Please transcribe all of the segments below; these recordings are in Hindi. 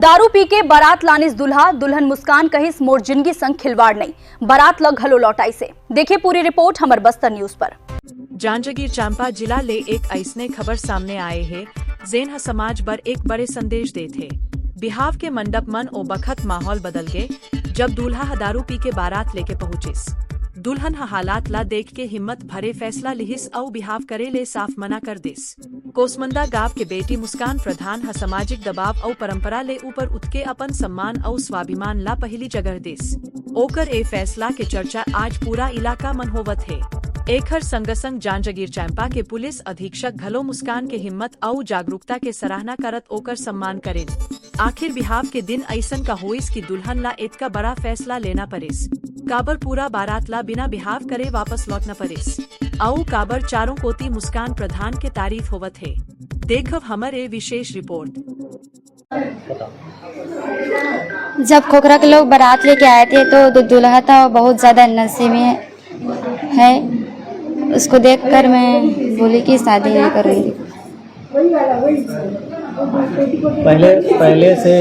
दारू पी के बारात लानिस दुल्हा दुल्हन मुस्कान कहिस मोर जिंदगी संग खिलवाड़ नहीं बारात लग हलो लौटाई से। देखिए पूरी रिपोर्ट हमार बस्तर न्यूज पर। जांजगीर चांपा जिला ले एक ऐसने खबर सामने आए है जेन समाज पर एक बड़े संदेश दे थे। बिहाव के मंडप मन ओ बखत माहौल बदल गए जब दूल्हा दारू पी के बारात लेके पहुंचिस। दुल्हन हालात ला देख के हिम्मत भरे फैसला लिहिस औ बिहाव करे ले साफ मना कर दिस। कोसमंदा गांव के बेटी मुस्कान प्रधान सामाजिक दबाव और परंपरा ले ऊपर उठ के अपन सम्मान और स्वाभिमान ला पहली जगह दिस। ओकर ए फैसला के चर्चा आज पूरा इलाका मन होवत है। एखर संग संग जांजगीर चांपा के पुलिस अधीक्षक घलो मुस्कान के हिम्मत और जागरूकता के सराहना करत ओकर सम्मान करें। आखिर बिहाव के दिन ऐसन का होइस की दुल्हन ला इतना बड़ा फैसला लेना पड़ेस। काबर पूरा बारात ला बिना बिहाव करे वापस लौटना पड़ेस और काबर चारों कोती मुस्कान प्रधान के तारीफ होवत है। देखब हमारे विशेष रिपोर्ट। जब खोखरा के लोग बारात लेके आए थे तो दूल्हा था बहुत ज्यादा नशे में है। उसको देखकर मैं बोली कि शादी नहीं करूँगी। पहले से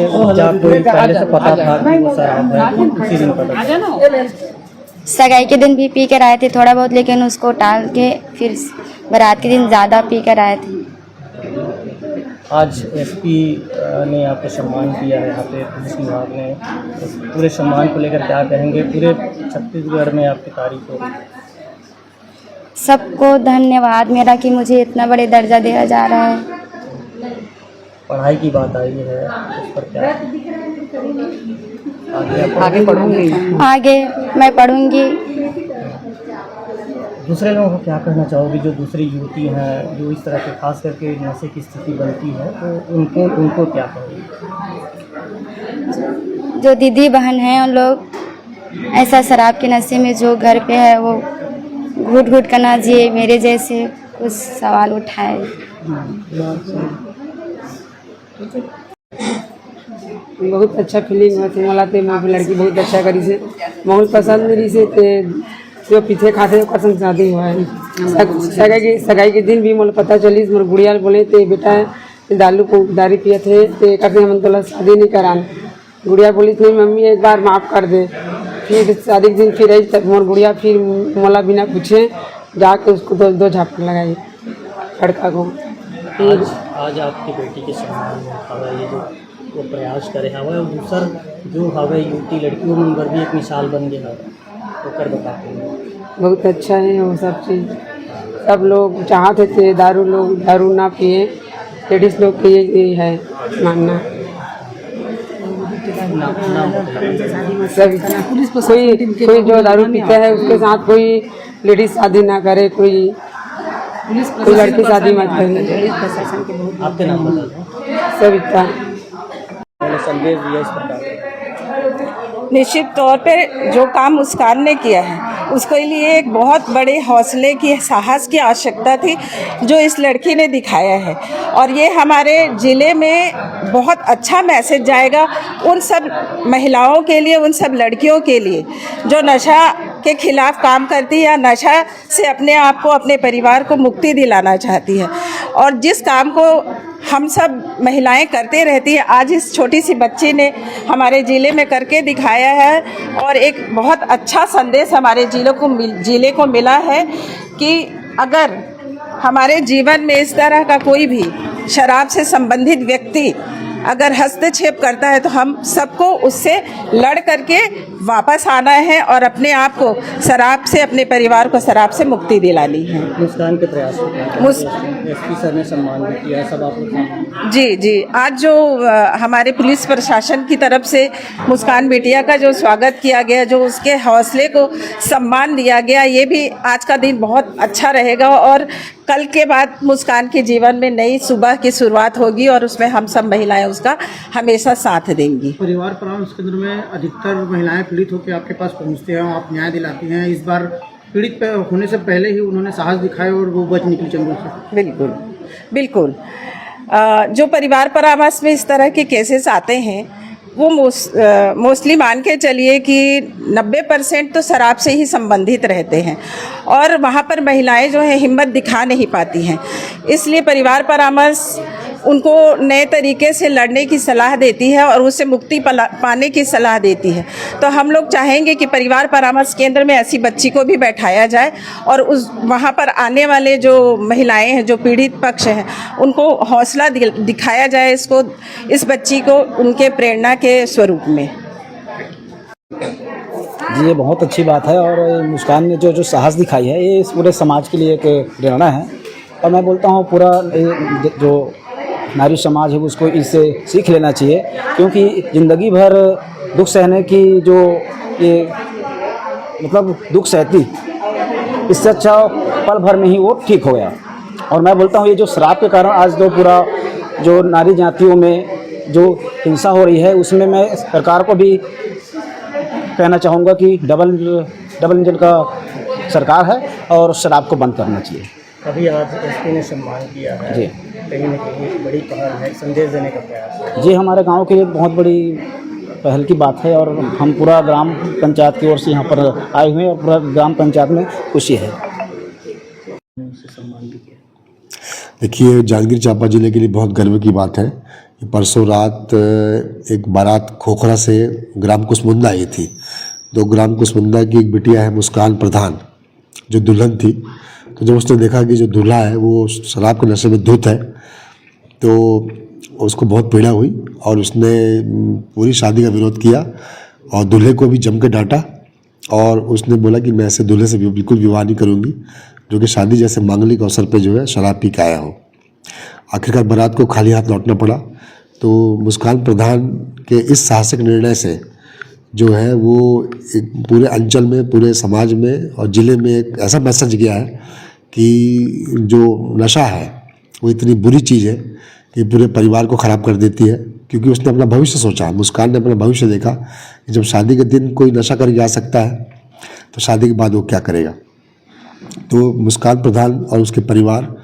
पता था कि वो शराब है, उसी दिन पता था। सगाई के दिन भी पी कर आए थे थोड़ा बहुत, लेकिन उसको टाल के फिर बारात के दिन ज़्यादा पी कर आए थे। आज एसपी ने आपको सम्मान किया है यहाँ पे पुलिस विभाग ने, तो पूरे सम्मान को लेकर क्या कहेंगे? पूरे छत्तीसगढ़ में आपकी तारीफ हो रही है। सबको धन्यवाद मेरा कि मुझे इतना बड़े दर्जा दिया जा रहा है। पढ़ाई की बात आई है, उस पर क्या आगे पढ़ूंगी? आगे मैं पढ़ूंगी। दूसरे लोगों को क्या कहना चाहोगी जो दूसरी युवती हैं जो इस तरह के खास करके नशे की स्थिति बनती है, तो उनको क्या कहोगी? जो दीदी बहन हैं उन लोग ऐसा शराब के नशे में जो घर पे है वो घुट घुट कर ना जिए, मेरे जैसे कुछ सवाल उठाए। बहुत अच्छा फीलिंग होती मला ते लड़की बहुत अच्छा करी से बहुत पसंद मेरी से ते जो पीछे खाते कसम शादी हुआ है। सगाई के दिन भी मुझे पता चली मोर गुड़िया बोले ते बेटा दारू पिए थे ते कहते हम तो शादी नहीं करान। गुड़िया बोली नहीं मम्मी एक बार माफ़ कर दे। फिर शादी के दिन फिर आई तक मोर गुड़िया फिर मोला बिना पूछे जाके उसको दो झापड़ लगाई लड़का को। आज आपकी बेटी के सम्मान में हवा ये जो वो प्रयास करे हवा और दूसर जो हवे युवती लड़कियों में उनपर भी एक मिसाल बन गया है, तो कर बताते हैं। बहुत अच्छा है वो सब चीज़। सब लोग चाहते थे दारू ना पिए, लेडीज़ लोग के ये है मानना। सब कोई जो दारू पीता है उसके साथ कोई लेडीज शादी ना करे, कोई लड़की शादी मत करे। आपके नाम बता दो। सब इतना संदेश दिया इस प्रकार। निश्चित तौर पे जो काम मुस्कान ने किया है उसके लिए एक बहुत बड़े हौसले की साहस की आवश्यकता थी जो इस लड़की ने दिखाया है, और ये हमारे ज़िले में बहुत अच्छा मैसेज जाएगा उन सब महिलाओं के लिए, उन सब लड़कियों के लिए जो नशा के खिलाफ काम करती है या नशा से अपने आप को, अपने परिवार को मुक्ति दिलाना चाहती है। और जिस काम को हम सब महिलाएं करते रहती है, आज इस छोटी सी बच्ची ने हमारे ज़िले में करके दिखाया है और एक बहुत अच्छा संदेश हमारे ज़िले को मिला है कि अगर हमारे जीवन में इस तरह का कोई भी शराब से संबंधित व्यक्ति अगर हस्तक्षेप करता है तो हम सबको उससे लड़ करके वापस आना है और अपने आप को शराब से, अपने परिवार को शराब से मुक्ति दिलानी है। मुस्कान के प्रयास एसपी सर ने सम्मान भी किया सब आप। जी आज जो हमारे पुलिस प्रशासन की तरफ से मुस्कान बेटिया का जो स्वागत किया गया, जो उसके हौसले को सम्मान दिया गया, ये भी आज का दिन बहुत अच्छा रहेगा और कल के बाद मुस्कान के जीवन में नई सुबह की शुरुआत होगी और उसमें हम सब महिलाएं उसका हमेशा साथ देंगी। परिवार परामर्श केंद्र में अधिकतर महिलाएं पीड़ित होकर आपके पास पहुंचते हैं, आप न्याय दिलाती हैं। इस बार पीड़ित होने से पहले ही उन्होंने साहस दिखाया और वो बच निकली चंगुल से। बिल्कुल जो परिवार परामर्श में इस तरह के केसेस आते हैं वो मोस्टली मान के चलिए कि 90% तो शराब से ही संबंधित रहते हैं और वहाँ पर महिलाएं जो है हिम्मत दिखा नहीं पाती हैं। इसलिए परिवार परामर्श उनको नए तरीके से लड़ने की सलाह देती है और उससे मुक्ति पाने की सलाह देती है। तो हम लोग चाहेंगे कि परिवार परामर्श केंद्र में ऐसी बच्ची को भी बैठाया जाए और उस वहाँ पर आने वाले जो महिलाएं हैं, जो पीड़ित पक्ष हैं, उनको हौसला दिखाया जाए इस बच्ची को उनके प्रेरणा के स्वरूप में। जी, ये बहुत अच्छी बात है और मुस्कान ने जो साहस दिखाई है ये इस पूरे समाज के लिए एक प्रेरणा है और मैं बोलता हूँ पूरा जो नारी समाज है उसको इससे सीख लेना चाहिए, क्योंकि ज़िंदगी भर दुख सहने की जो ये मतलब दुख सहती, इससे अच्छा पल भर में ही वो ठीक हो गया। और मैं बोलता हूँ ये जो शराब के कारण आज जो पूरा जो नारी जातियों में जो हिंसा हो रही है उसमें मैं सरकार को भी कहना चाहूँगा कि डबल इंजन का सरकार है और शराब को बंद करना चाहिए। अभी आज एसपी ने सम्मान किया है जी, कहीं न कहीं एक बड़ी पहल है, संदेश देने का प्रयास है। जी, हमारे गांव के लिए बहुत बड़ी पहल की बात है और हम पूरा ग्राम पंचायत की ओर से यहाँ पर आए हुए हैं और पूरा ग्राम पंचायत में खुशी है। सम्मान भी किया। देखिए, जांजगीर चांपा जिले के लिए बहुत गर्व की बात है। परसों रात एक बारात खोखरा से ग्राम कुसमुंदा आई थी। तो ग्राम कुसमुंदा की एक बिटिया है मुस्कान प्रधान, जो दुल्हन थी। तो जब उसने देखा कि जो दूल्हा है वो शराब के नशे में धुत है तो उसको बहुत पीड़ा हुई और उसने पूरी शादी का विरोध किया और दूल्हे को भी जम के डांटा और उसने बोला कि मैं ऐसे दूल्हे से बिल्कुल विवाह नहीं करूँगी जो कि शादी जैसे मांगलिक अवसर पे जो है शराब पी के आया हो। आखिरकार बारात को खाली हाथ लौटना पड़ा। तो मुस्कान प्रधान के इस साहसिक निर्णय से जो है वो एक पूरे अंचल में, पूरे समाज में और ज़िले में एक ऐसा मैसेज गया है कि जो नशा है वो इतनी बुरी चीज़ है कि पूरे परिवार को ख़राब कर देती है। क्योंकि उसने अपना भविष्य सोचा, मुस्कान ने अपना भविष्य देखा कि जब शादी के दिन कोई नशा करके जा सकता है तो शादी के बाद वो क्या करेगा। तो मुस्कान प्रधान और उसके परिवार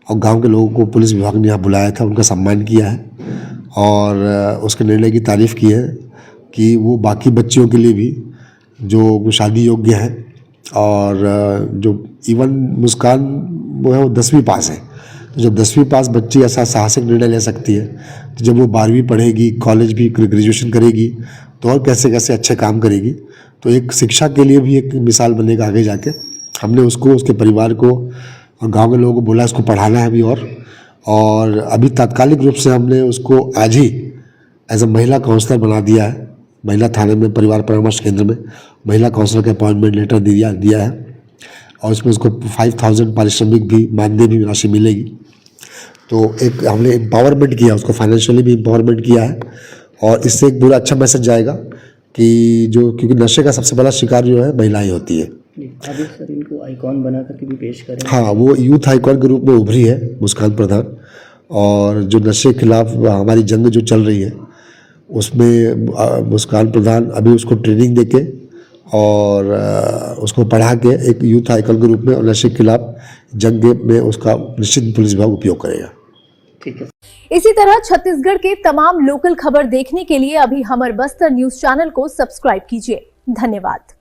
और गांव के लोगों को पुलिस विभाग ने यहाँ बुलाया था, उनका सम्मान किया है और उसके निर्णय की तारीफ़ की है कि वो बाकी बच्चियों के लिए भी जो शादी योग्य है और जो इवन मुस्कान वो है वो 10वीं पास है। तो जब 10वीं पास बच्ची ऐसा साहसिक निर्णय ले सकती है तो जब वो 12वीं पढ़ेगी, कॉलेज भी ग्रेजुएशन करेगी तो और कैसे कैसे अच्छे काम करेगी। तो एक शिक्षा के लिए भी एक मिसाल बनेगा आगे जाके। हमने उसको, उसके परिवार को और गांव के लोगों को बोला इसको पढ़ाना है अभी और अभी तात्कालिक रूप से हमने उसको आज ही एज अ महिला काउंसलर बना दिया है। महिला थाने में, परिवार परामर्श केंद्र में महिला काउंसलर का अपॉइंटमेंट लेटर दिया है और उसमें उसको 5000 पारिश्रमिक भी, मानदेय भी राशि मिलेगी। तो एक हमने एम्पावरमेंट किया, उसको फाइनेंशियली भी एम्पावरमेंट किया है और इससे एक पूरा अच्छा मैसेज जाएगा कि जो, क्योंकि नशे का सबसे बड़ा शिकार जो है महिलाएं होती है। अभी सर इनको आइकॉन बना करके भी पेश करें। हाँ, वो यूथ आइकॉन के रूप में उभरी है मुस्कान प्रधान और जो नशे के खिलाफ हमारी जंग जो चल रही है उसमें मुस्कान प्रधान अभी उसको ट्रेनिंग देके और उसको पढ़ा के एक यूथ आइकॉन के रूप में और नशे के खिलाफ जंग में उसका निश्चित पुलिस विभाग उपयोग करेगा। ठीक है। इसी तरह छत्तीसगढ़ के तमाम लोकल खबर देखने के लिए अभी हमर बस्तर न्यूज चैनल को सब्सक्राइब कीजिए। धन्यवाद।